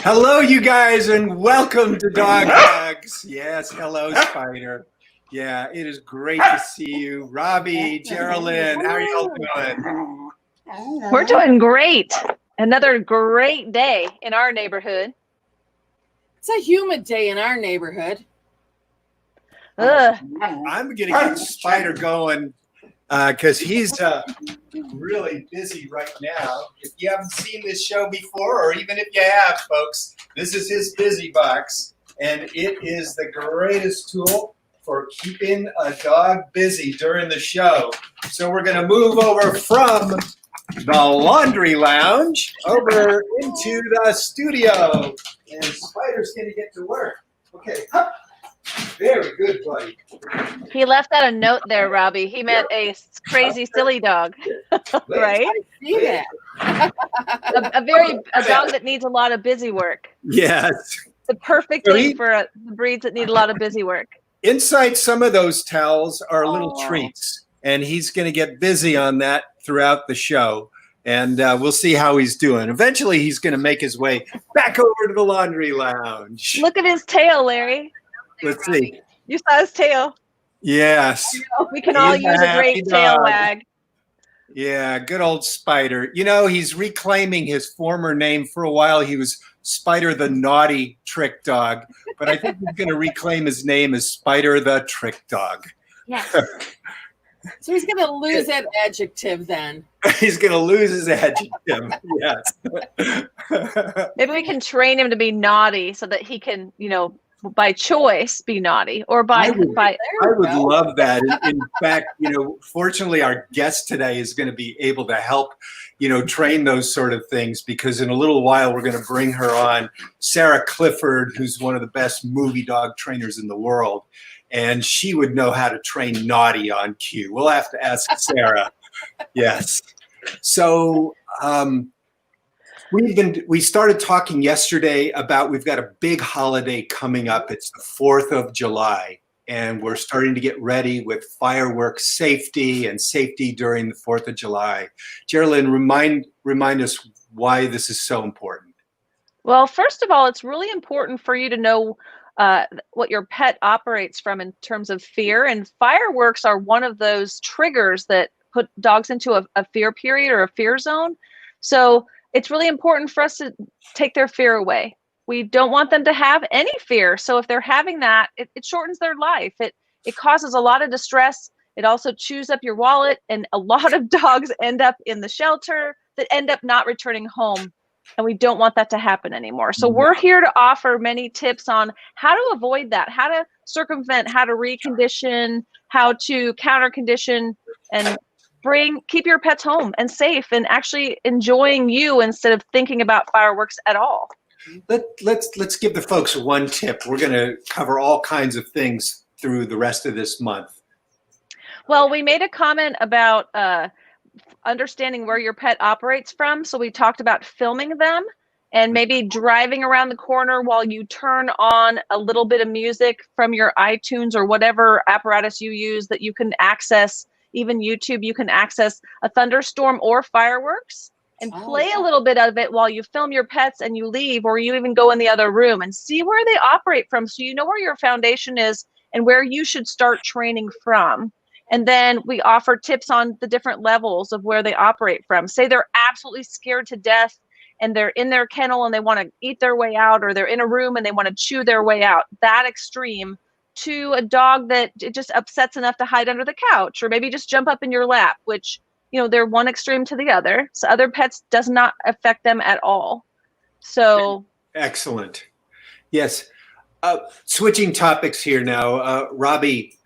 Hello, you guys, and welcome to Dog Hugs. Yes, hello, Spider. Yeah, it is great to see you. Robbie, Geraldine, how are y'all doing? We're doing great. Another great day in our neighborhood. It's a humid day in our neighborhood. Ugh. I'm going to get Spider going because he's really busy right now. If you haven't seen this show before, or even if you have, folks, this is his Busy Box, and it is the greatest tool for keeping a dog busy during the show. So we're going to move over from the laundry lounge over into the studio, and Spider's going to get to work. Okay, very good, buddy. He left out a note there, Robbie. He meant a crazy, silly dog, right? I see that. a dog that needs a lot of busy work. Yes. The perfect thing for the breeds that need a lot of busy work. Inside some of those towels are little treats, and he's going to get busy on that throughout the show, and we'll see how he's doing. Eventually, he's going to make his way back over to the laundry lounge. Look at his tail, Larry. Let's see. You saw his tail. Yes. We can all use a great tail wag. Yeah, good old Spider. You know, he's reclaiming his former name. For a while, he was Spider the Naughty Trick Dog, but I think he's going to reclaim his name as Spider the Trick Dog. Yes. So he's going to lose that adjective then. He's going to lose his adjective. Yes. Maybe we can train him to be naughty so that he can, by choice be naughty, or I would love that. In fact, fortunately our guest today is going to be able to help, train those sort of things, because in a little while we're going to bring her on, Sarah Clifford, who's one of the best movie dog trainers in the world, and she would know how to train naughty on cue. We'll have to ask Sarah. Yes. So we started talking yesterday about, we've got a big holiday coming up. It's the 4th of July, and we're starting to get ready with fireworks safety and safety during the 4th of July. Geraldine, remind us why this is so important. Well, first of all, it's really important for you to know what your pet operates from in terms of fear, and fireworks are one of those triggers that put dogs into a fear period or a fear zone. So it's really important for us to take their fear away. We don't want them to have any fear. So if they're having that, it shortens their life. It causes a lot of distress. It also chews up your wallet, and a lot of dogs end up in the shelter that end up not returning home. And we don't want that to happen anymore. So we're here to offer many tips on how to avoid that, how to circumvent, how to recondition, how to counter condition, and keep your pets home and safe and actually enjoying you instead of thinking about fireworks at all. Let's give the folks one tip. We're going to cover all kinds of things through the rest of this month. Well, we made a comment about understanding where your pet operates from. So we talked about filming them and maybe driving around the corner while you turn on a little bit of music from your iTunes or whatever apparatus you use that you can access. Even YouTube, you can access a thunderstorm or fireworks and play a little bit of it while you film your pets and you leave, or you even go in the other room and see where they operate from, so you know where your foundation is and where you should start training from. And then we offer tips on the different levels of where they operate from. Say they're absolutely scared to death and they're in their kennel and they want to eat their way out, or they're in a room and they want to chew their way out. That extreme, to a dog that it just upsets enough to hide under the couch or maybe just jump up in your lap, which, they're one extreme to the other. So other pets does not affect them at all. So excellent. Yes. Switching topics here now. Robbie,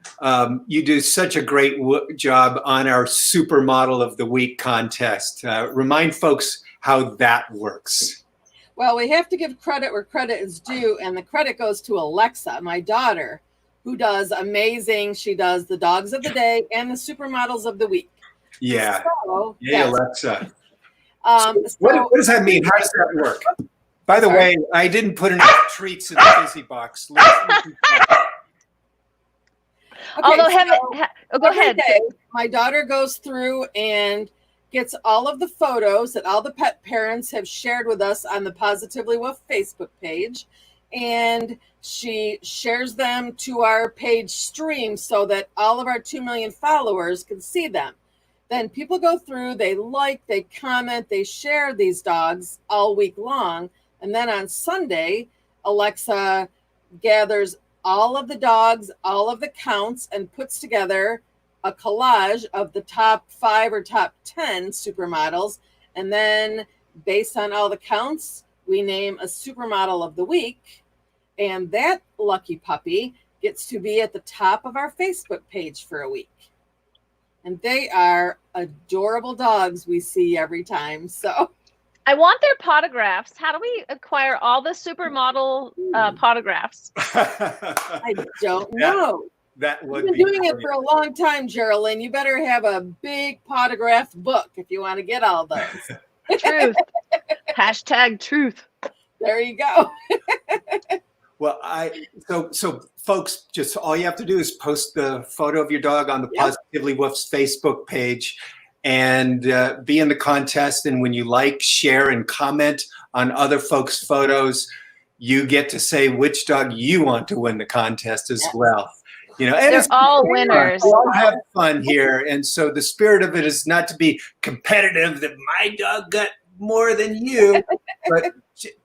you do such a great job on our Supermodel of the Week contest. Remind folks how that works. Well, we have to give credit where credit is due, and the credit goes to Alexa, my daughter, who does amazing. She does the dogs of the day and the supermodels of the week. Yeah. So, yes. Alexa. What does that mean? How does that work? By the way, I didn't put enough treats in the Busy Box. Although, go ahead. My daughter goes through and gets all of the photos that all the pet parents have shared with us on the Positively Woof Facebook page. And she shares them to our page stream so that all of our 2 million followers can see them. Then people go through, they like, they comment, they share these dogs all week long. And then on Sunday, Alexa gathers all of the dogs, all of the counts, and puts together a collage of the top 5 or top 10 supermodels. And then based on all the counts, we name a supermodel of the week. And that lucky puppy gets to be at the top of our Facebook page for a week. And they are adorable dogs we see every time. So I want their potographs. How do we acquire all the supermodel potographs? I don't know. That would You've be been doing it for a long time, Geraldine. You better have a big potograph book if you want to get all those. Truth. Hashtag truth. There you go. Well, so folks, just all you have to do is post the photo of your dog on the Positively Woof's Facebook page and be in the contest. And when you like, share, and comment on other folks' photos, you get to say which dog you want to win the contest as well. You know, and they're all winners. We all have fun here. And so the spirit of it is not to be competitive that my dog got more than you, but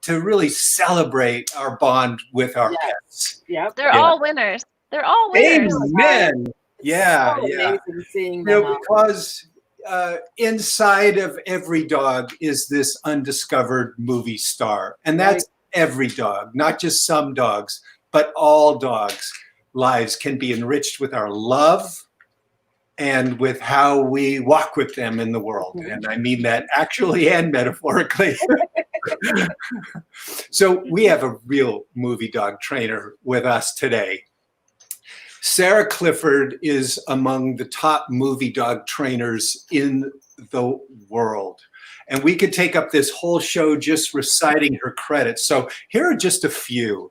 to really celebrate our bond with our pets. Yep. They're all winners. They're all winners. Amen. Yeah, so yeah. amazing seeing them all. Because inside of every dog is this undiscovered movie star. And that's every dog, not just some dogs, but all dogs' lives can be enriched with our love and with how we walk with them in the world. And I mean that actually and metaphorically. So we have a real movie dog trainer with us today. Sarah Clifford is among the top movie dog trainers in the world. And we could take up this whole show just reciting her credits. So here are just a few.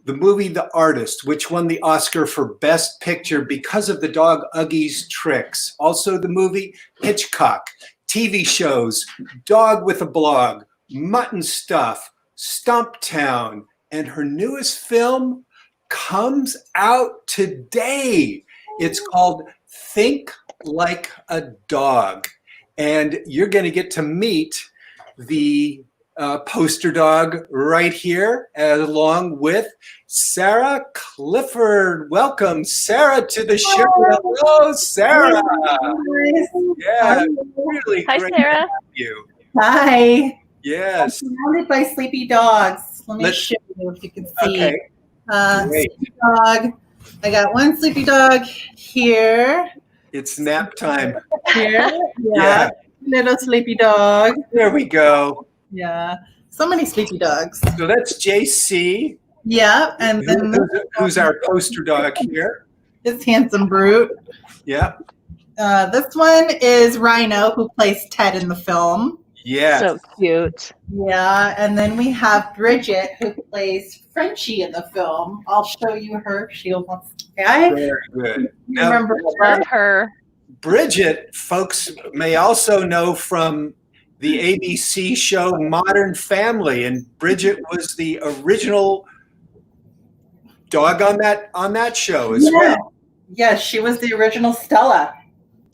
The movie The Artist, which won the Oscar for Best Picture because of the dog Uggie's tricks. Also the movie Hitchcock, TV shows, Dog with a Blog, Mutton Stuff, Stumptown, and her newest film comes out today. It's called Think Like a Dog. And you're going to get to meet the poster dog right here, along with Sarah Clifford. Welcome, Sarah, to the show. Hello, Sarah. Yeah, really Hi, great Sarah. to have you. Hi. Yes. I'm surrounded by sleepy dogs. Let me show you if you can see. Okay. Great. Sleepy dog. I got one sleepy dog here. It's nap time. Here. Yeah. Little sleepy dog. There we go. Yeah. So many sleepy dogs. So that's JC. Yeah. And then Who's our poster dog here? this handsome brute. Yeah. This one is Rhino, who plays Ted in the film. Yeah. So cute. Yeah. And then we have Bridget, who plays Frenchie in the film. I'll show you her. She'll wants to say. Very good. You remember her? Love her. Bridget, folks may also know from the ABC show Modern Family, and Bridget was the original dog on that show as well. Yes, she was the original Stella.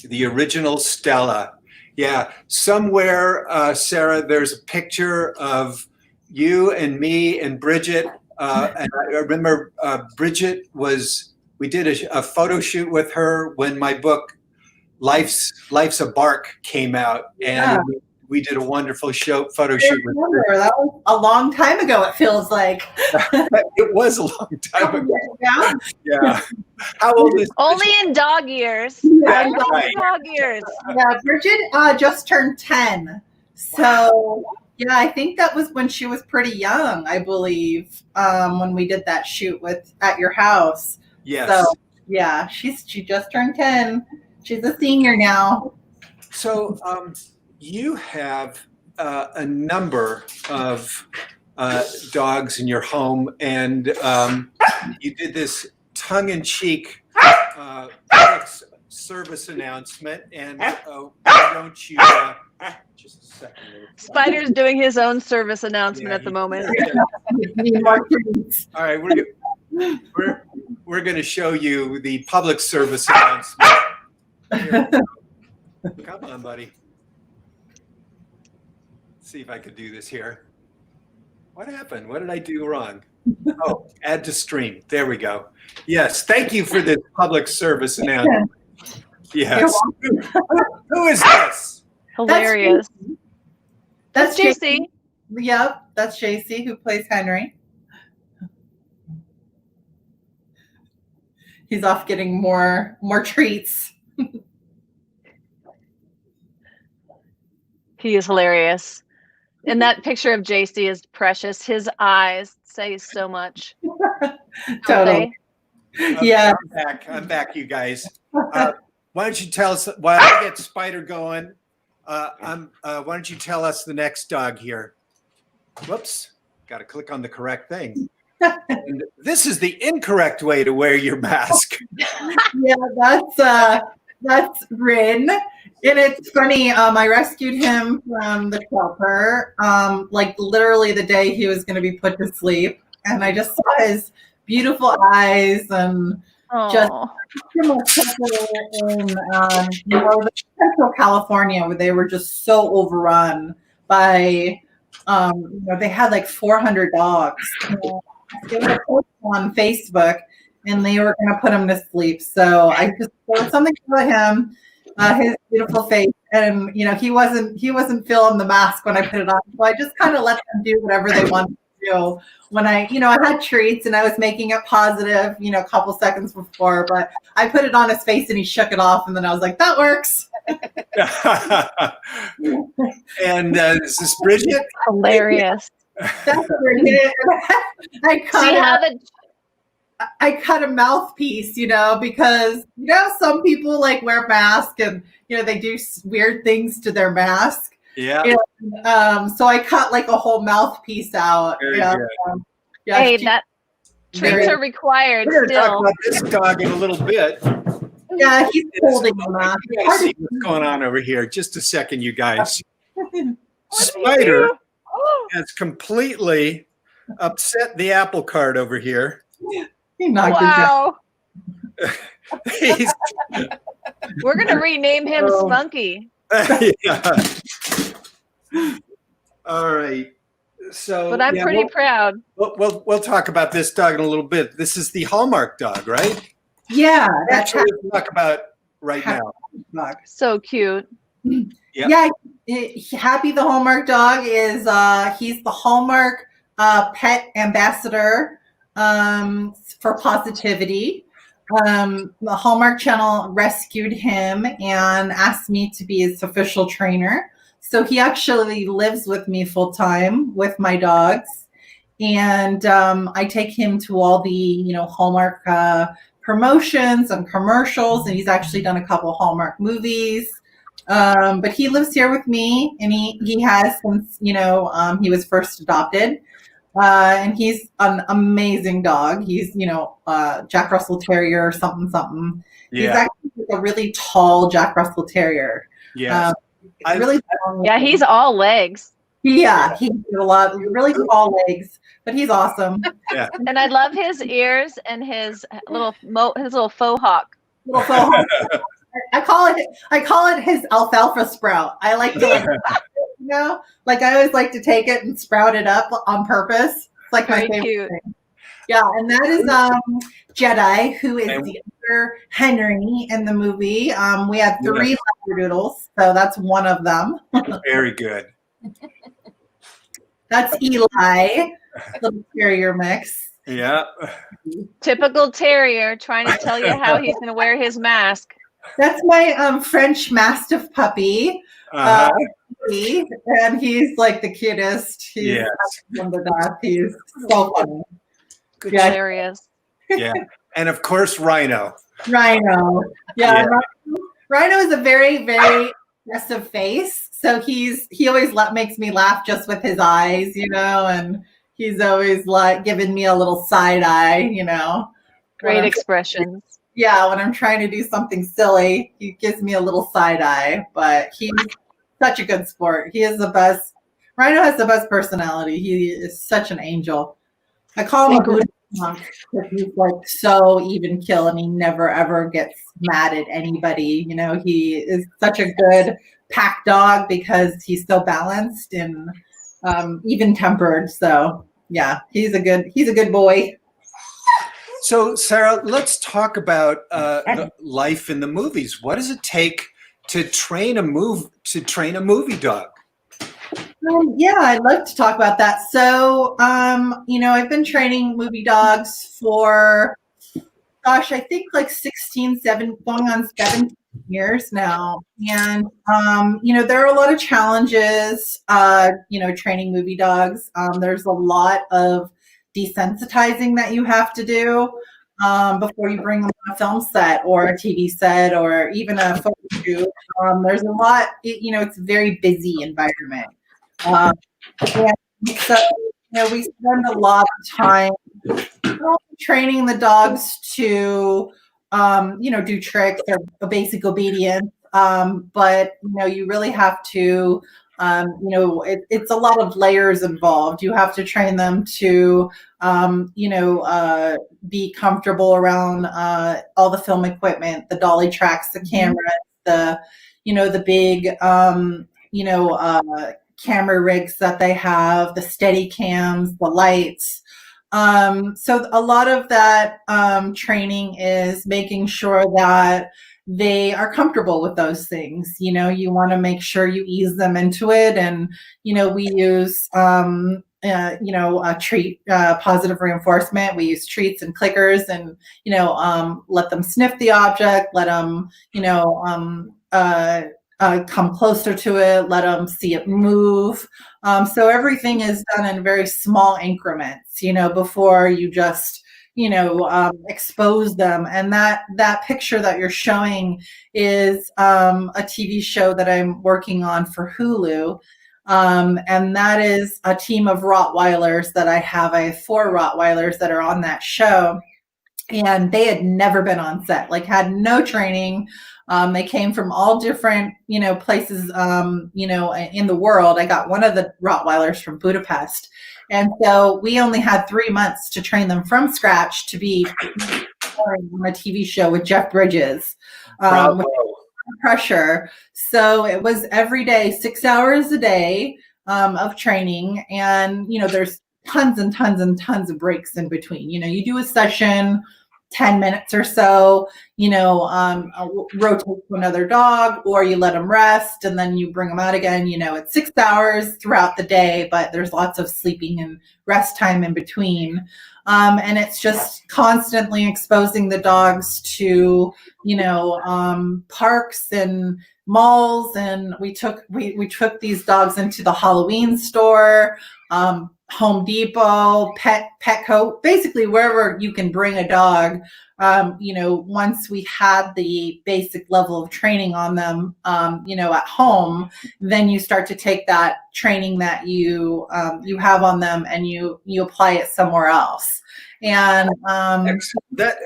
The original Stella. Yeah, somewhere, Sarah, there's a picture of you and me and Bridget. And I remember Bridget we did a photo shoot with her when my book, Life's a Bark, came out. And we did a wonderful photo shoot with her. That was a long time ago, it feels like. It was a long time ago. Yeah. Yeah. How old is Only in dog years. Yeah, Only right. in dog years. Yeah, Bridget just turned 10. So, yeah, I think that was when she was pretty young, I believe, when we did that shoot at your house. Yes. So, yeah, she just turned 10. She's a senior now. So you have a number of dogs in your home, and you did this tongue-in-cheek service announcement, and why don't you just a second. Spider's doing his own service announcement Yeah, at the moment. All right, we're going to show you the public service announcement. Here we go. Come on, buddy. Let's see if I could do this here. What happened? What did I do wrong? Oh, add to stream. There we go. Yes, thank you for this public service announcement. Yes. Who is this? Hilarious. That's JC. Yep, that's JC who plays Henry. He's off getting more treats. He is hilarious. And that picture of JC is precious. His eyes say so much. Totally. Yeah. I'm back, you guys. Why don't you tell us, while I get Spider going, why don't you tell us the next dog here? Whoops, got to click on the correct thing. And this is the incorrect way to wear your mask. Yeah, that's Rin. And it's funny, I rescued him from the shelter, like literally the day he was going to be put to sleep. And I just saw his beautiful eyes and just in Central California, where they were just so overrun by, they had like 400 dogs. They were on Facebook, and they were going to put him to sleep. So there was something about him. His beautiful face, and he wasn't feeling the mask when I put it on, so I just kind of let them do whatever they wanted to do. When I had treats and I was making it positive, a couple seconds before, but I put it on his face and he shook it off, and then I was like, that works. And is this Bridget? Hilarious. That's Bridget. I cut a mouthpiece, because some people like wear masks and they do weird things to their mask. Yeah. So I cut like a whole mouthpiece out. Very good. Hey, that treats are required We're going to talk still. about this dog in a little bit. Yeah, he's holding the mask. You guys see what's going on over here. Just a second, you guys. Spider has completely upset the apple cart over here. He knocked Wow. He's, We're going to rename him Spunky. yeah. All right. So, But I'm pretty proud. We'll talk about this dog in a little bit. This is the Hallmark dog, right? Yeah, that's what we'll talk about right now. So cute. Yeah, Happy the Hallmark dog is he's the Hallmark pet ambassador for positivity. The Hallmark Channel rescued him and asked me to be his official trainer. So he actually lives with me full time with my dogs, and I take him to all the Hallmark promotions and commercials, and he's actually done a couple Hallmark movies. But he lives here with me, and he has since he was first adopted. And he's an amazing dog. He's Jack Russell Terrier or something. Yeah. He's actually a really tall Jack Russell Terrier. Yeah. Really he's all legs. Yeah, he's really tall legs, but he's awesome. Yeah. And I love his ears and his little faux hawk. I call it his alfalfa sprout. I like to I always like to take it and sprout it up on purpose. It's like my favorite thing. Yeah, and that is Jedi, who is the other Henry in the movie. We have 3 labradoodles, so that's one of them. Very good. That's Eli, little terrier mix. Yeah. Typical terrier trying to tell you how he's going to wear his mask. That's my French Mastiff puppy. And he's like the cutest. He's he's so funny. Good hilarious. Yeah. And of course, Rhino. Rhino. Yeah. Rhino is a very, very aggressive face. So he always makes me laugh just with his eyes, and he's always like giving me a little side eye, Great expressions. Yeah, when I'm trying to do something silly, he gives me a little side eye, but he's such a good sport. He is the best. Rhino has the best personality. He is such an angel. I call him a Buddha monk because he's like so even kill and he never ever gets mad at anybody. You know, he is such a good pack dog because he's so balanced and even tempered. So yeah, he's a good boy. So, Sarah, let's talk about the life in the movies. What does it take to train a movie dog? Yeah, I'd love to talk about that. So, I've been training movie dogs for, gosh, I think like going on 17 years now. And, there are a lot of challenges, training movie dogs. There's a lot of desensitizing that you have to do before you bring them on a film set or a TV set or even a photo shoot. There's a lot, it's a very busy environment. And so, we spend a lot of time training the dogs to, do tricks or basic obedience. But, you really have to, it's a lot of layers involved. You have to train them to, be comfortable around all the film equipment, the dolly tracks, the cameras, the big, camera rigs that they have, the steady cams, the lights. So a lot of that training is making sure that they are comfortable with those things. You want to make sure you ease them into it. And, we use, a treat, positive reinforcement. We use treats and clickers and, let them sniff the object, let them, come closer to it, let them see it move. So everything is done in very small increments, before you just, expose them. And that picture that you're showing is a TV show that I'm working on for Hulu. And that is a team of Rottweilers that I have. I have 4 Rottweilers that are on that show. And they had never been on set, had no training. They came from all different, places, in the world. I got one of the Rottweilers from Budapest. And so we only had 3 months to train them from scratch to be on a TV show with Jeff Bridges. With pressure. So it was every day, 6 hours a day of training. And, there's tons and tons and tons of breaks in between. You do a session, 10 minutes or so, rotate to another dog, or you let them rest and then you bring them out again. It's 6 hours throughout the day, but there's lots of sleeping and rest time in between. And it's just constantly exposing the dogs to, parks and malls. And we took these dogs into the Halloween store, Home Depot, Petco, basically wherever you can bring a dog. Once we had the basic level of training on them, at home, then you start to take that training that you have on them and you apply it somewhere else. And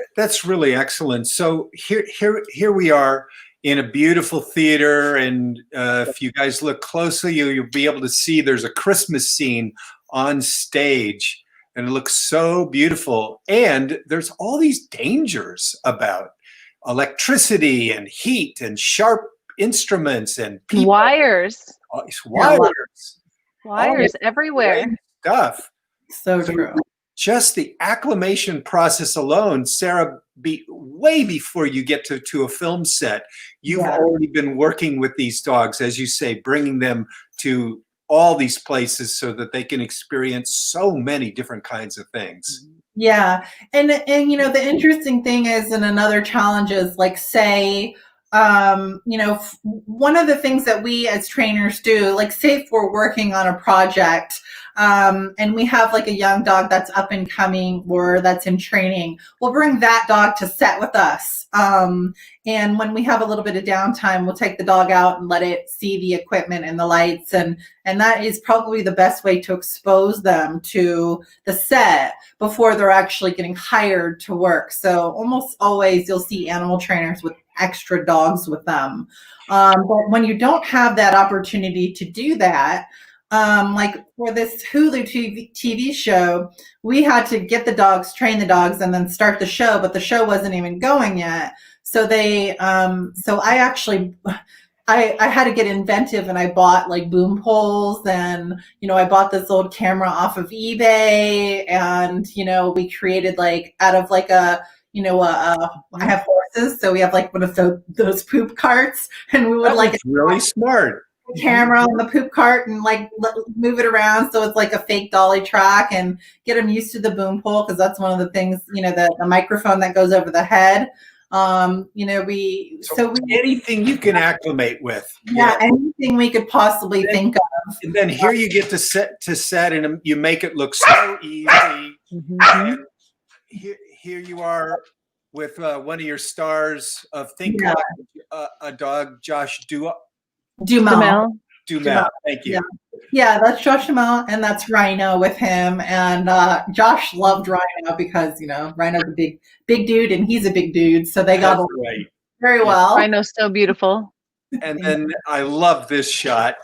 that's really excellent. So here we are in a beautiful theater, and if you guys look closely, you'll be able to see there's a Christmas scene on stage, and it looks so beautiful. And there's all these dangers about electricity and heat and sharp instruments and people. Wires everywhere. Stuff. So true. Just the acclimation process alone, Sarah, way before you get to a film set, you've already been working with these dogs, as you say, bringing them to all these places so that they can experience so many different kinds of things. Yeah. And the interesting thing is, and another challenge is, say, one of the things that we as trainers do, say if we're working on a project, and we have like a young dog that's up and coming or that's in training, we'll bring that dog to set with us. And when we have a little bit of downtime, we'll take the dog out and let it see the equipment and the lights. And that is probably the best way to expose them to the set before they're actually getting hired to work. So almost always you'll see animal trainers with extra dogs with them. But when you don't have that opportunity to do that, like for this Hulu TV show, we had to get the dogs, train the dogs, and then start the show, but the show wasn't even going yet. So I had to get inventive, and I bought like boom poles, and, I bought this old camera off of eBay, and, we created like out of like I have horses, so we have like one of those poop carts, and we would really smart. Camera on the poop cart and like move it around so it's like a fake dolly track, and get them used to the boom pole, because that's one of the things, the microphone that goes over the head. Anything you can acclimate with. Yeah, anything we could possibly think of. And then here you get to set, and you make it look so easy. Mm-hmm. Here you are with one of your stars of Think Like a Dog, Josh Dumel. Thank you. Yeah, that's Josh Dumel, and that's Rhino with him. And Josh loved Rhino because, Rhino's a big dude, and he's a big dude. So they got very well. Rhino's so beautiful. And then I love this shot.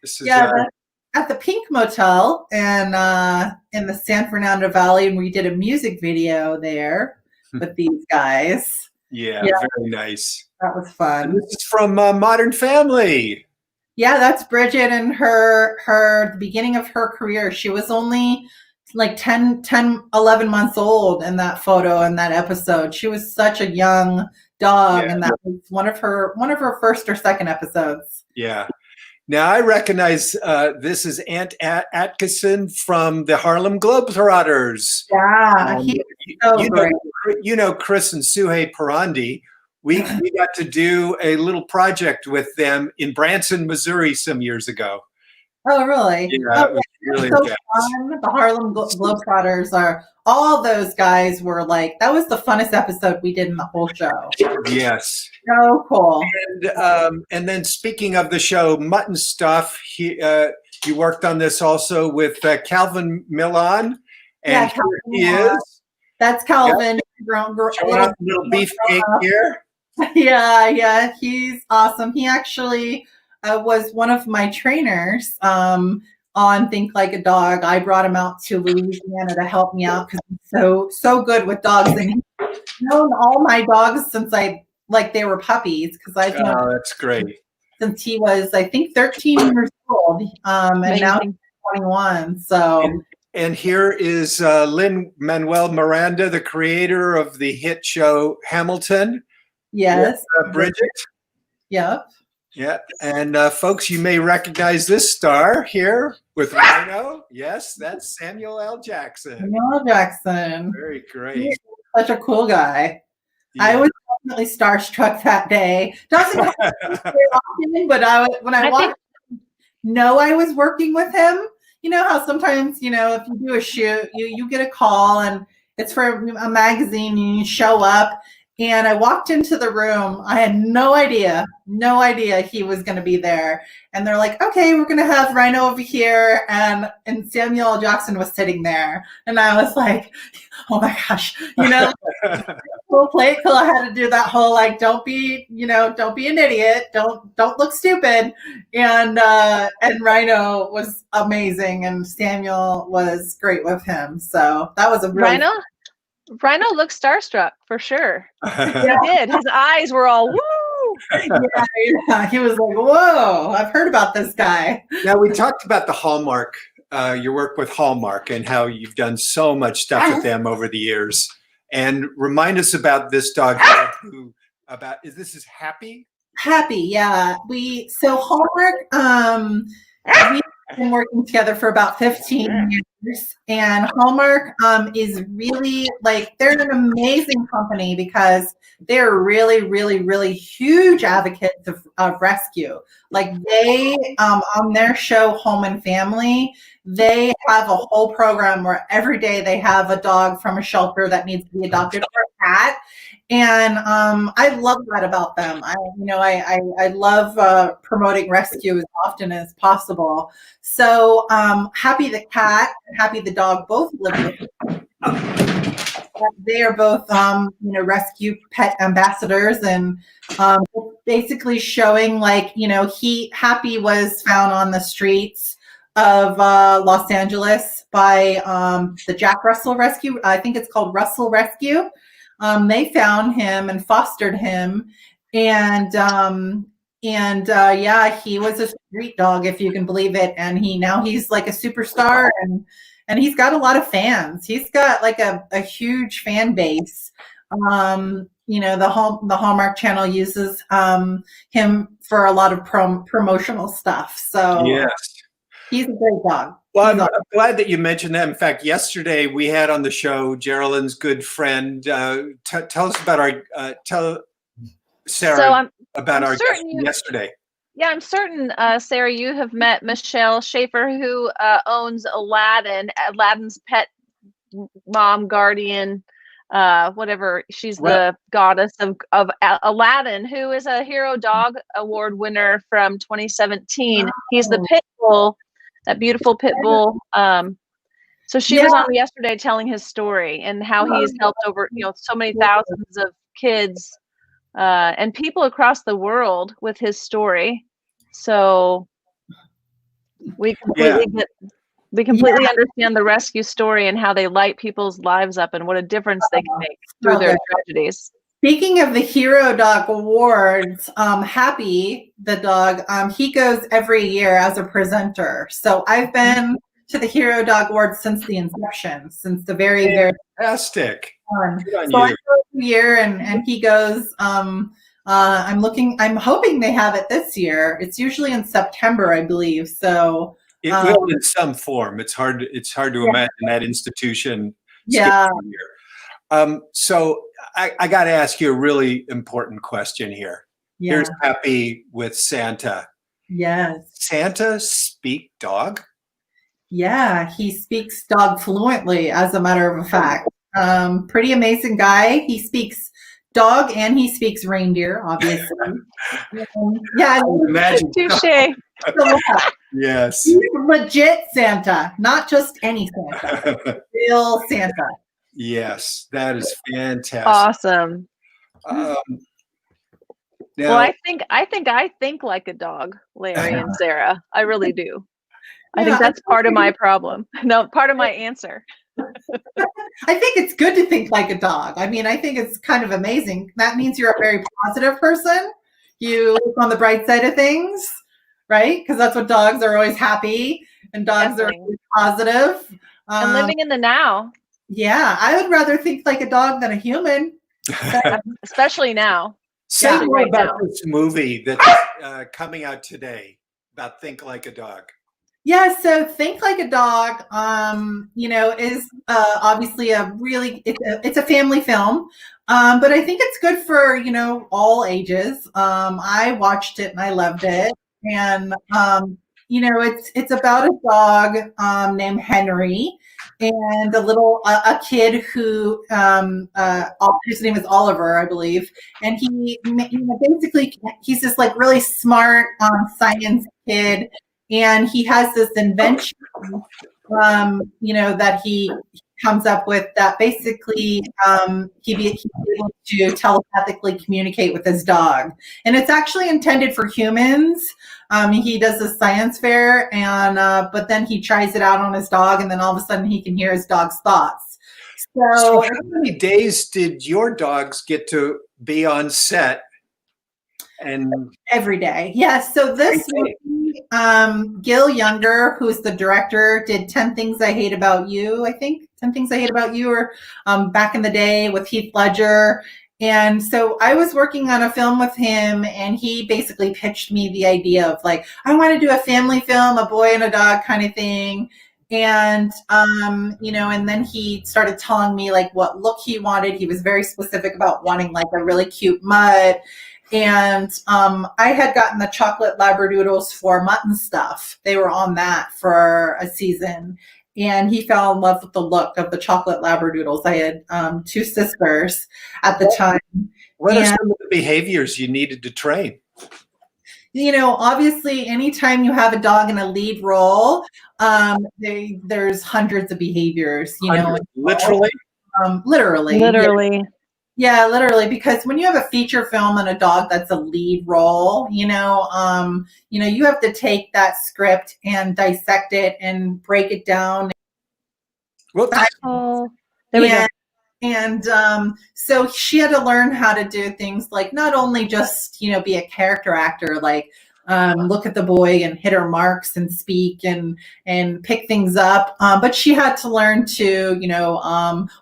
This is at the Pink Motel in the San Fernando Valley, and we did a music video there with these guys. Yeah, very nice. That was fun. And this is from Modern Family. Yeah, that's Bridget and the beginning of her career. She was only like 10, 11 months old in that photo, in that episode. She was such a young dog, and that was one of her first or second episodes. Yeah. Now I recognize this is Ant Atkinson from the Harlem Globetrotters. Yeah, he's so great. Chris and Suhey Parandi. We got to do a little project with them in Branson, Missouri some years ago. Oh, really? Yeah, it was really so fun. The Harlem Globetrotters all those guys were like, that was the funnest episode we did in the whole show. Yes. So cool. And then speaking of the show, Mutton Stuff, you worked on this also with Calvin Milan. And here he is. That's Calvin. Showing off a little beefcake here. Yeah, he's awesome. He actually was one of my trainers on Think Like a Dog. I brought him out to Louisiana to help me out because he's so good with dogs, and he's known all my dogs since they were puppies, because I've known that's great since he was, I think, 13 years old, and now he's 21. So. And here is Lin-Manuel Miranda, the creator of the hit show Hamilton. Yes. With, Bridget. Yep. Yeah. And folks, you may recognize this star here with Rhino. Yes, that's Samuel L. Jackson. Samuel L. Jackson. Very great. He's such a cool guy. Yeah. I was definitely starstruck that day. Doesn't happen very often, but when I walked, I was working with him. You know how sometimes, if you do a shoot, you get a call and it's for a magazine and you show up. And I walked into the room. I had no idea he was going to be there. And they're like, okay, we're going to have Rhino over here. And Samuel L. Jackson was sitting there. And I was like, oh my gosh, cool, play it cool. I had to do that whole, don't be an idiot. Don't look stupid. And Rhino was amazing. And Samuel was great with him. So that was a really Rhino looked starstruck for sure. He did. His eyes were all woo. Yeah, he was like, whoa, I've heard about this guy. Now, we talked about the Hallmark, your work with Hallmark, and how you've done so much stuff with them over the years. And remind us about this dog. This is Happy? Happy, yeah. So Hallmark, we been working together for about 15 years, and Hallmark is really like, they're an amazing company because they're really, really, really huge advocates of rescue. Like they, on their show Home and Family, they have a whole program where every day they have a dog from a shelter that needs to be adopted, or a cat. And I love that about them. I love promoting rescue as often as possible. So Happy the cat and Happy the dog both live with me. They are both rescue pet ambassadors, and basically showing like, Happy was found on the streets of Los Angeles by the Jack Russell Rescue. I think it's called Russell Rescue. They found him and fostered him, and he was a street dog, if you can believe it. And he's like a superstar, and he's got a lot of fans. He's got like a huge fan base. The Hallmark Channel uses him for a lot of promotional stuff. So yes, he's a great dog. Well, I'm glad that you mentioned that. In fact, yesterday we had on the show Geraldine's good friend. Tell us about tell Sarah about our guest yesterday. Yeah, I'm certain, Sarah, you have met Michelle Schaefer, who owns Aladdin's pet mom, guardian, whatever. She's the goddess of Aladdin, who is a Hero Dog Award winner from 2017. Wow. He's the pit bull. That beautiful pit bull. So she was on yesterday telling his story and how he's helped over, so many thousands of kids and people across the world with his story. So we completely understand the rescue story and how they light people's lives up and what a difference they can make through their tragedies. Speaking of the Hero Dog Awards, Happy, the dog, he goes every year as a presenter. So I've been to the Hero Dog Awards since the inception, since the very, very fantastic. So I go every year, and he goes. I'm hoping they have it this year. It's usually in September, I believe. So it will in some form. It's hard to imagine that institution. So I got to ask you a really important question here. Yeah. Here's Happy with Santa. Yes. Santa speak dog? Yeah, he speaks dog fluently, as a matter of fact. Pretty amazing guy. He speaks dog and he speaks reindeer, obviously. I imagine. Touché. Yes. He's legit Santa, not just any Santa. Real Santa. Yes, that is fantastic. Awesome. Now, well, I think like a dog, Larry and Sarah. I really do. I think that's part of my problem. No, part of my answer. I think it's good to think like a dog. I mean, I think it's kind of amazing. That means you're a very positive person. You look on the bright side of things, right? Because that's what dogs are, always happy, and dogs are always positive. And living in the now. Yeah, I would rather think like a dog than a human. Especially now. Say more about this movie that's coming out today about Think Like a Dog. Yeah, so Think Like a Dog, is obviously it's a family film, but I think it's good for, all ages. I watched it and I loved it. And, it's about a dog named Henry and a kid who, his name is Oliver, I believe. And he, basically he's this like really smart science kid. And he has this invention, that he comes up with that basically he'd be able to telepathically communicate with his dog. And it's actually intended for humans. He does a science fair, and but then he tries it out on his dog, and then all of a sudden he can hear his dog's thoughts. So how many days did your dogs get to be on set? And every day. Yes. So this movie, Gil Younger, who's the director, did 10 Things I Hate About You, I think. 10 Things I Hate About You, or back in the day with Heath Ledger. And so I was working on a film with him, and he basically pitched me the idea of like, I want to do a family film, a boy and a dog kind of thing. And, and then he started telling me like what look he wanted. He was very specific about wanting like a really cute mutt. And I had gotten the chocolate labradoodles for Mutton Stuff. They were on that for a season. And he fell in love with the look of the chocolate labradoodles. I had 2 sisters at the time. What are some of the behaviors you needed to train? Obviously, anytime you have a dog in a lead role, there's hundreds of behaviors. Literally? Literally. Yeah, literally, because when you have a feature film and a dog that's a lead role, you have to take that script and dissect it and break it down. Whoops. Oh, there we go. And so she had to learn how to do things like not only just, be a character actor, like look at the boy and hit her marks and speak and pick things up. But she had to learn to,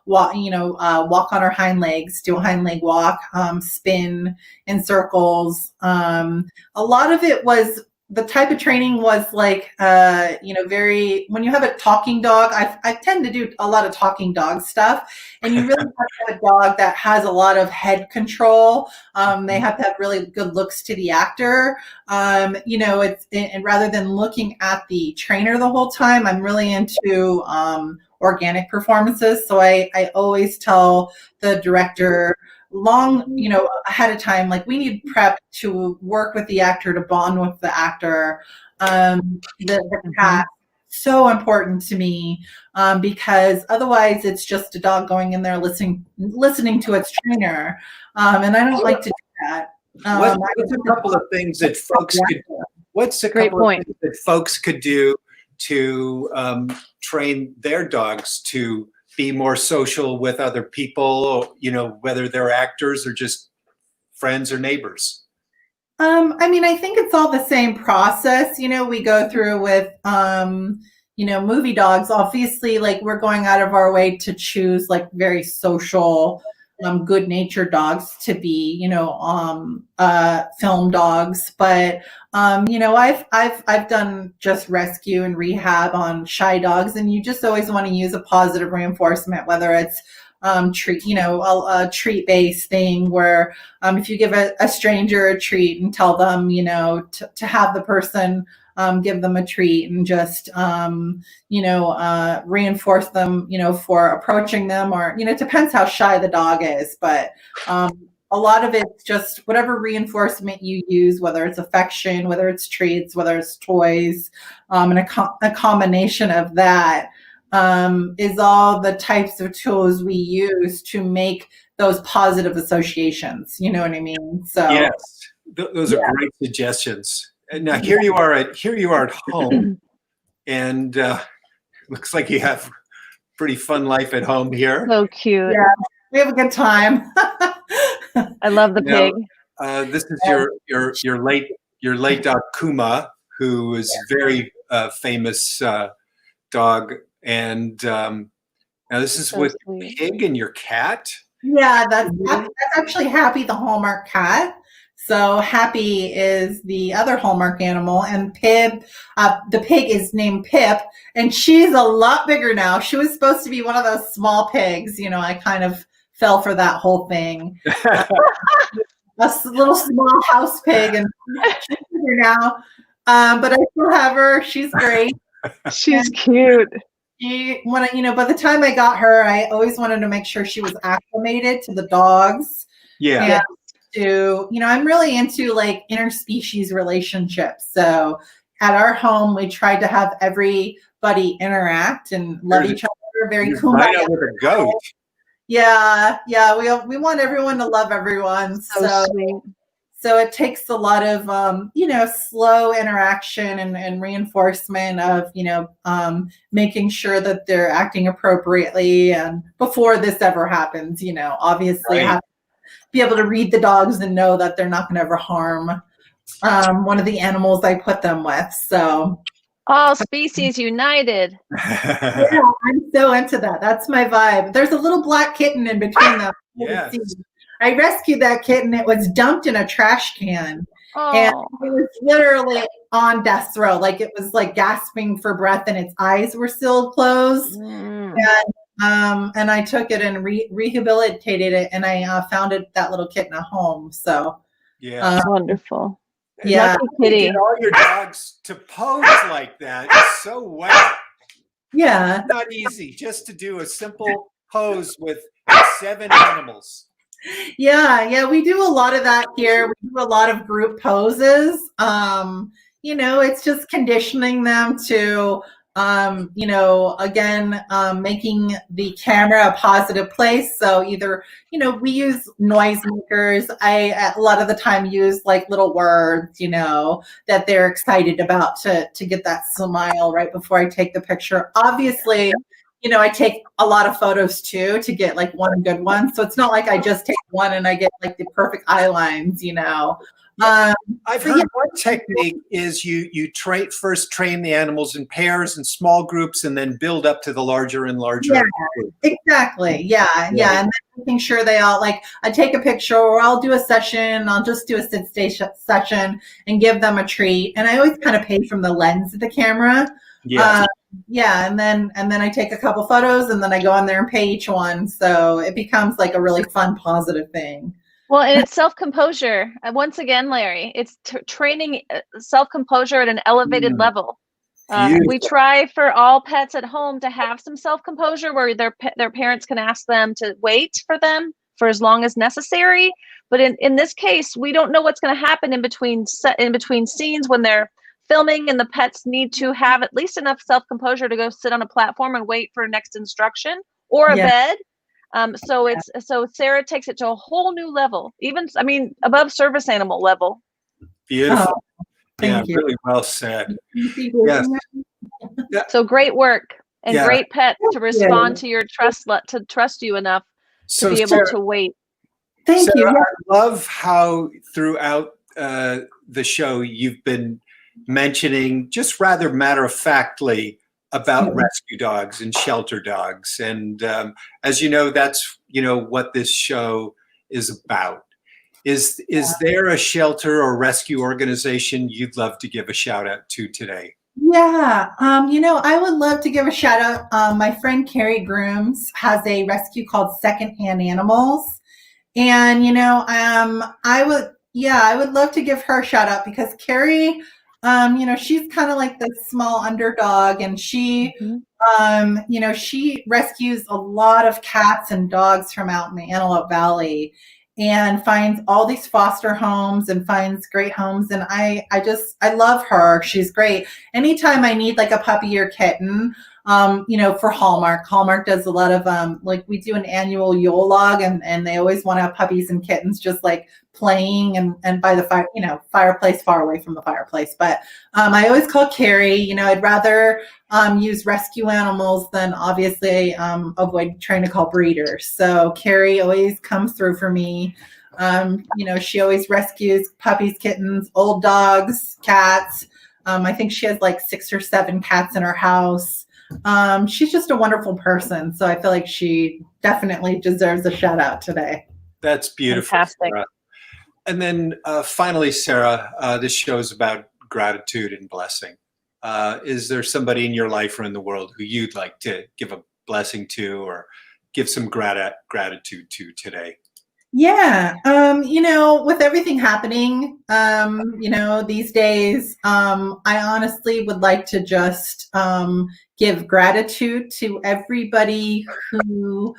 walk on her hind legs, do a hind leg walk, spin in circles. A lot of it was, the type of training was like, very, when you have a talking dog, I tend to do a lot of talking dog stuff, and you really have to have a dog that has a lot of head control. They have to have really good looks to the actor. And rather than looking at the trainer the whole time, I'm really into organic performances. So I always tell the director ahead of time, like we need prep to work with the actor, to bond with the actor. The cast, so important to me, because otherwise it's just a dog going in there listening to its trainer. And I don't like to do that. What's a couple of things that folks could, folks could do to train their dogs to be more social with other people, whether they're actors or just friends or neighbors? I think it's all the same process, we go through with, movie dogs. Obviously, like we're going out of our way to choose like very social, good-natured dogs to be, film dogs. But, I've done just rescue and rehab on shy dogs, and you just always want to use a positive reinforcement, whether it's a treat-based thing where if you give a stranger a treat and tell them, to have the person give them a treat and just, reinforce them, for approaching them, or, it depends how shy the dog is. But a lot of it's just whatever reinforcement you use, whether it's affection, whether it's treats, whether it's toys, and a combination of that is all the types of tools we use to make those positive associations. You know what I mean? So yes, those are great suggestions. And now here you are at home, and looks like you have a pretty fun life at home here. So cute. Yeah, we have a good time. I love the pig. This is your late dog Kuma, who is very famous dog, and now this is so with sweet. Pig and your cat. Yeah, that's actually Happy, the Hallmark cat. So Happy is the other Hallmark animal, and Pip, the pig, is named Pip, and she's a lot bigger now. She was supposed to be one of those small pigs. I kind of fell for that whole thing. A little small house pig, and she's bigger now. But I still have her. She's great. She's cute. By the time I got her, I always wanted to make sure she was acclimated to the dogs. Yeah. And I'm really into like interspecies relationships. So at our home, we tried to have everybody interact and love each other. Very kumbaya. Right with a goat. Yeah. We want everyone to love everyone. So it takes a lot of slow interaction and reinforcement of making sure that they're acting appropriately, and before this ever happens, obviously have to be able to read the dogs and know that they're not going to ever harm one of the animals I put them with. So all species united. Yeah, I'm so into that. That's my vibe. There's a little black kitten in between them. Yes. I rescued that kitten. It was dumped in a trash can. And Oh. it was literally on death row. Like it was like gasping for breath and its eyes were still closed. Mm. And I took it and rehabilitated it, and I found that little kitten a home. So Yeah. Wonderful. Yeah. Lucky You kitty. get all your dogs to pose like that so well. Yeah. It's not easy just to do a simple pose with 7 animals. Yeah, we do a lot of that here. We do a lot of group poses. It's just conditioning them to, again, making the camera a positive place. So either, we use noisemakers. I a lot of the time use like little words, that they're excited about to get that smile right before I take the picture. Obviously, I take a lot of photos too to get like one good one. So it's not like I just take one and I get like the perfect eye lines, I've heard one technique is you first train the animals in pairs and small groups and then build up to the larger and larger group. Exactly. Yeah. And then making sure they all I take a picture or I'll do a session. I'll just do a sit stay session and give them a treat. And I always kind of pay from the lens of the camera. And then I take a couple photos and then I go on there and pay each one. So it becomes like a really fun, positive thing. Well, and it's self-composure. Once again, Larry, it's training self-composure at an elevated level. We try for all pets at home to have some self-composure where their parents can ask them to wait for them for as long as necessary. But in this case, we don't know what's going to happen in between scenes when they're filming, and the pets need to have at least enough self-composure to go sit on a platform and wait for next instruction or a bed. So Sarah takes it to a whole new level, above service animal level. Beautiful. Thank you. Really well said. Yes. So great work and great pets to respond to your to trust you enough to be able to wait. Thank you. I love how throughout the show you've been mentioning just rather matter-of-factly about rescue dogs and shelter dogs. And as you know, that's, what this show is about. Is there a shelter or rescue organization you'd love to give a shout out to today? Yeah. I would love to give a shout out. My friend Carrie Grooms has a rescue called Secondhand Animals. And, I would love to give her a shout out because Carrie, she's kind of like the small underdog, and she, she rescues a lot of cats and dogs from out in the Antelope Valley and finds all these foster homes and finds great homes. And I love her. She's great. Anytime I need like a puppy or kitten, for Hallmark does a lot of, we do an annual Yule log and they always want to have puppies and kittens just like playing and by the fire, fireplace far away from the fireplace. But I always call Carrie. I'd rather use rescue animals than obviously avoid trying to call breeders. So Carrie always comes through for me. She always rescues puppies, kittens, old dogs, cats. I think she has like 6 or 7 cats in her house. She's just a wonderful person. So I feel like she definitely deserves a shout out today. That's beautiful. Fantastic. Sarah. And then finally, Sarah, this show is about gratitude and blessing. Is there somebody in your life or in the world who you'd like to give a blessing to or give some gratitude to today? Yeah. With everything happening, these days, I honestly would like to just give gratitude to everybody who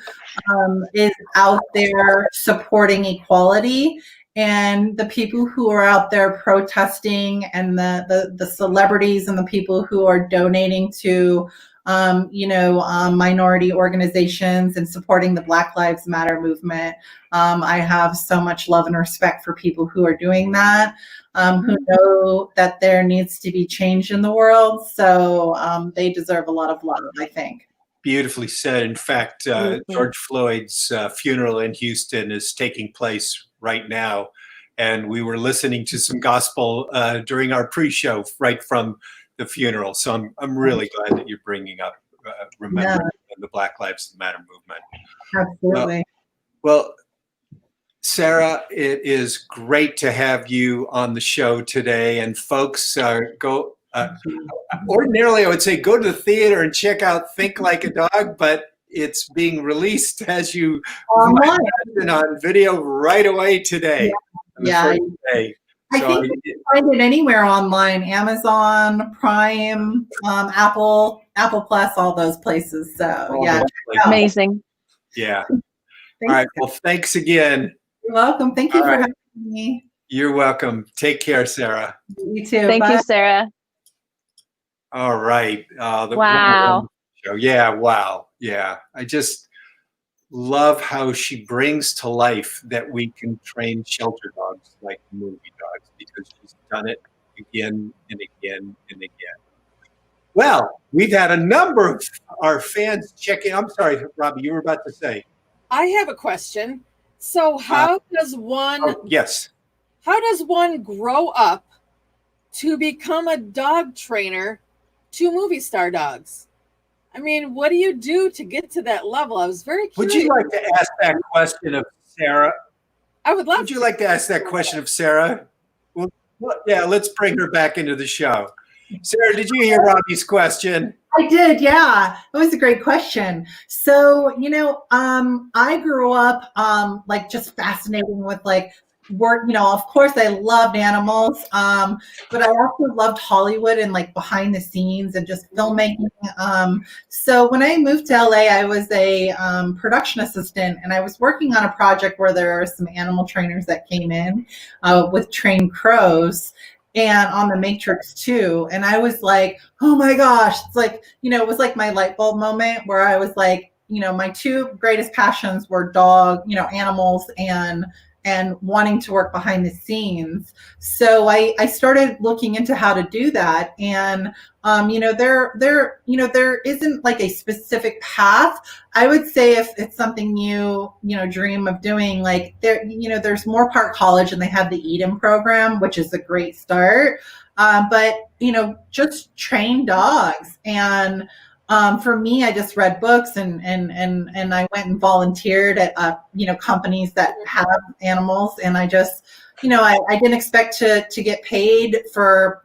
is out there supporting equality, and the people who are out there protesting, and the celebrities and the people who are donating to minority organizations and supporting the Black Lives Matter movement. I have so much love and respect for people who are doing that, who know that there needs to be change in the world. So they deserve a lot of love, I think. Beautifully said. In fact, George Floyd's funeral in Houston is taking place right now. And we were listening to some gospel during our pre-show right from the funeral. So I'm really glad that you're bringing up remembering the Black Lives Matter movement. Absolutely. Well, Sarah, it is great to have you on the show today. And folks, ordinarily I would say go to the theater and check out Think Like a Dog, but it's being released, as you might imagine, on video right away today. Yeah. I think you can find it anywhere online, Amazon, Prime, Apple Plus, all those places. So yeah. Amazing. Yeah. All right. Well, thanks again. You're welcome. Thank you for having me. You're welcome. Take care, Sarah. You too. Thank you, Sarah. All right. Wow. Yeah. Wow. Yeah. I just love how she brings to life that we can train shelter dogs like movie dogs, because she's done it again and again and again. Well, we've had a number of our fans check in. I'm sorry, Robbie, you were about to say. I have a question. So how does one how does one grow up to become a dog trainer to movie star dogs? I mean, what do you do to get to that level? I was very curious. Would you like to ask that question of Sarah? I would love Would you like to ask that question of Sarah? Well, yeah, let's bring her back into the show. Sarah, did you hear Robbie's question? I did, yeah. That was a great question. So, I grew up like just fascinating with like work. Of course I loved animals, but I also loved Hollywood and like behind the scenes and just filmmaking. So when I moved to LA, I was a production assistant, and I was working on a project where there were some animal trainers that came in with trained crows, and on The Matrix too. And I was like, oh my gosh, it's like, it was like my light bulb moment where I was like, my two greatest passions were animals and wanting to work behind the scenes. So I started looking into how to do that. And, there isn't like a specific path. I would say if it's something you dream of doing, like there's Moore Park College and they have the Eden program, which is a great start. But just train dogs. And for me, I just read books and I went and volunteered at companies that have animals, and I just I didn't expect to get paid for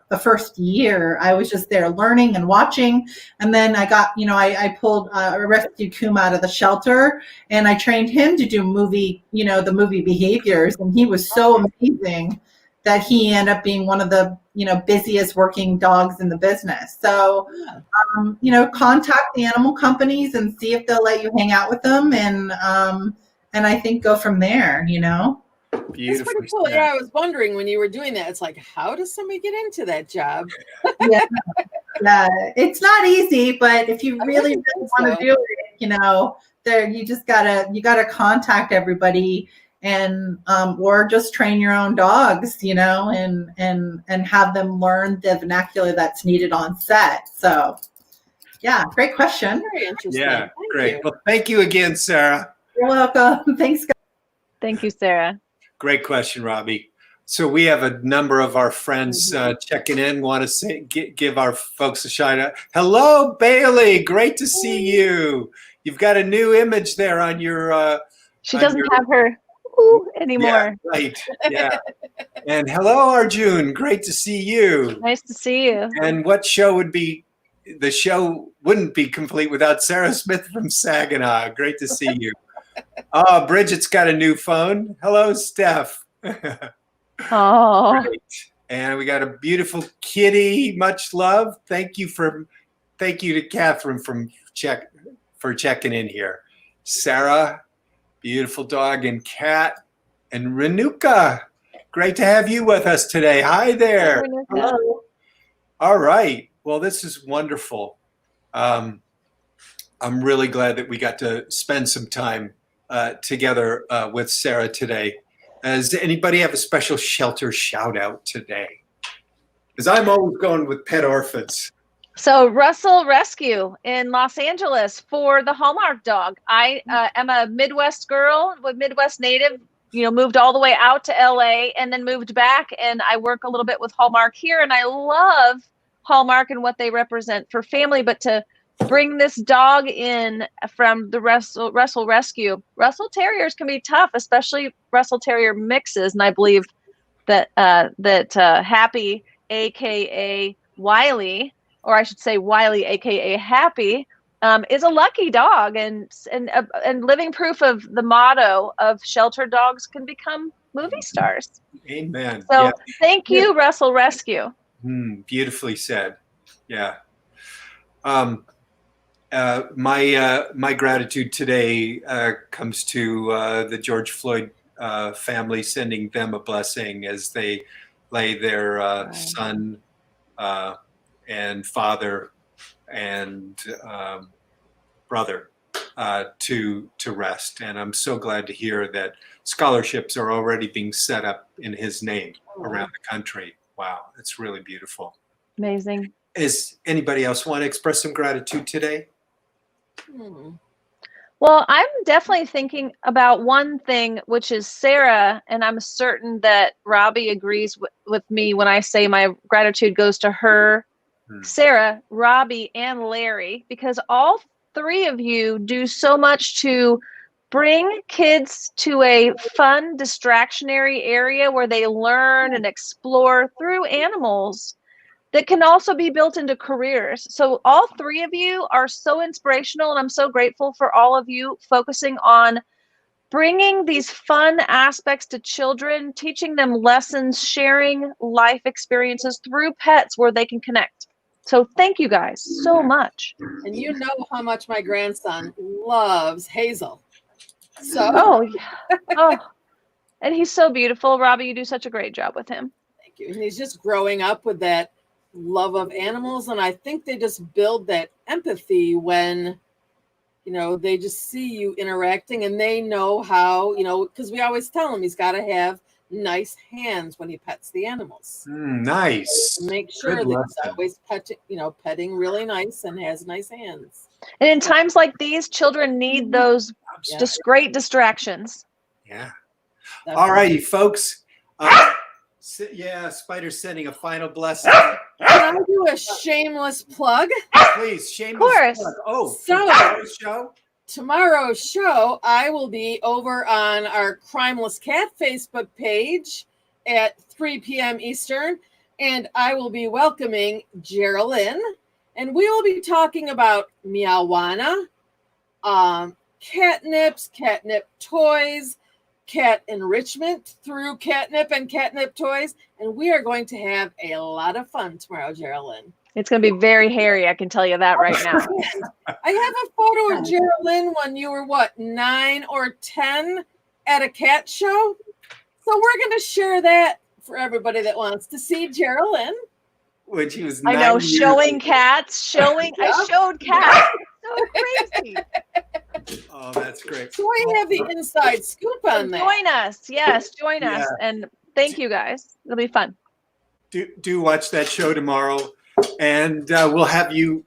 the first year. I was just there learning and watching, and then I got I pulled a rescue Kuma out of the shelter, and I trained him to do the movie behaviors, and he was so amazing that he ended up being one of the busiest working dogs in the business. So, contact the animal companies and see if they'll let you hang out with them, and I think go from there. It's pretty cool. Yeah, I was wondering when you were doing that. It's like, how does somebody get into that job? Yeah, it's not easy, but if you really want to do it, you just gotta contact everybody. And or just train your own dogs, and have them learn the vernacular that's needed on set. So, yeah, great question. Very interesting. Yeah, great. Well, thank you again, Sarah. You're welcome. Thanks, guys. Thank you, Sarah. Great question, Robbie. So we have a number of our friends checking in. Want to give our folks a shout out. Hello, Bailey. Great to see you. You've got a new image there on your. She doesn't have her anymore. Yeah, right. Yeah. And hello, Arjun. Great to see you. Nice to see you. And the show wouldn't be complete without Sarah Smith from Saginaw. Great to see you. Oh, Bridget's got a new phone. Hello, Steph. Oh. Great. And we got a beautiful kitty. Much love. Thank you to Catherine for checking in here. Sarah, beautiful dog and cat, and Renuka. Great to have you with us today. Hi there. Hello. All right. Well, this is wonderful. I'm really glad that we got to spend some time together with Sarah today. Does anybody have a special shelter shout out today? Because I'm always going with pet orphans. So Russell Rescue in Los Angeles for the Hallmark dog. I am a Midwest girl, with Midwest native, moved all the way out to LA and then moved back, and I work a little bit with Hallmark here, and I love Hallmark and what they represent for family, but to bring this dog in from the Russell Rescue. Russell Terriers can be tough, especially Russell Terrier mixes. And I believe that Happy, aka Wiley, or I should say Wiley, aka Happy, is a lucky dog and living proof of the motto of shelter dogs can become movie stars. Amen. So yeah. thank you, Russell Rescue. Beautifully said. Yeah. My gratitude today comes to the George Floyd family, sending them a blessing as they lay their son and father and brother to rest. And I'm so glad to hear that scholarships are already being set up in his name around the country. Wow, it's really beautiful. Amazing. Does anybody else want to express some gratitude today? Well, I'm definitely thinking about one thing, which is Sarah, and I'm certain that Robbie agrees with me when I say my gratitude goes to her, Sarah, Robbie, and Larry, because all three of you do so much to bring kids to a fun, distractionary area where they learn and explore through animals that can also be built into careers. So all three of you are so inspirational, and I'm so grateful for all of you focusing on bringing these fun aspects to children, teaching them lessons, sharing life experiences through pets where they can connect. So thank you guys so much. And you know how much my grandson loves Hazel. So And he's so beautiful. Robbie, you do such a great job with him. Thank you. And he's just growing up with that love of animals, and I think they just build that empathy when they just see you interacting, and they know how, because we always tell him he's got to have nice hands when he pets the animals. Nice. Make sure that he's always petting really nice and has nice hands. And in times like these, children need those just great distractions. Yeah. Definitely. All righty, folks. Spider's sending a final blessing. Can I do a shameless plug? Please, shameless plug. Oh, so tomorrow's show? Tomorrow's show, I will be over on our Crimeless Cat Facebook page at 3 p.m. Eastern, and I will be welcoming Geraldine, and we will be talking about Meowana, catnips, catnip toys, cat enrichment through catnip and catnip toys, and we are going to have a lot of fun tomorrow, Geraldine. It's going to be very hairy, I can tell you that right now. I have a photo of Geraldine when you were 9 or 10 at a cat show, so we're going to share that for everybody that wants to see Geraldine. When she was 9 I know, showing cats, I showed cats. So crazy. Oh, that's great. So we have the inside scoop on that. Join us. Yes, join us. And thank you guys. It'll be fun. Do watch that show tomorrow. And we'll have you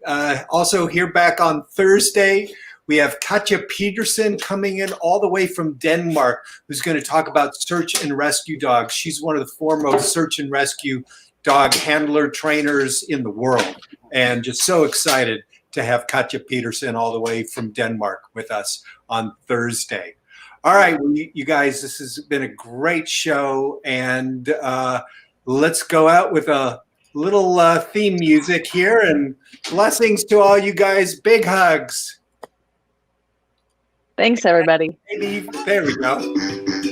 also here back on Thursday. We have Katja Peterson coming in all the way from Denmark, who's going to talk about search and rescue dogs. She's one of the foremost search and rescue dog handler trainers in the world. And just so excited to have Katja Peterson all the way from Denmark with us on Thursday. All right, you guys, this has been a great show. And let's go out with a little theme music here, and blessings to all you guys. Big hugs. Thanks, everybody. There we go.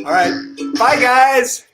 All right. Bye, guys.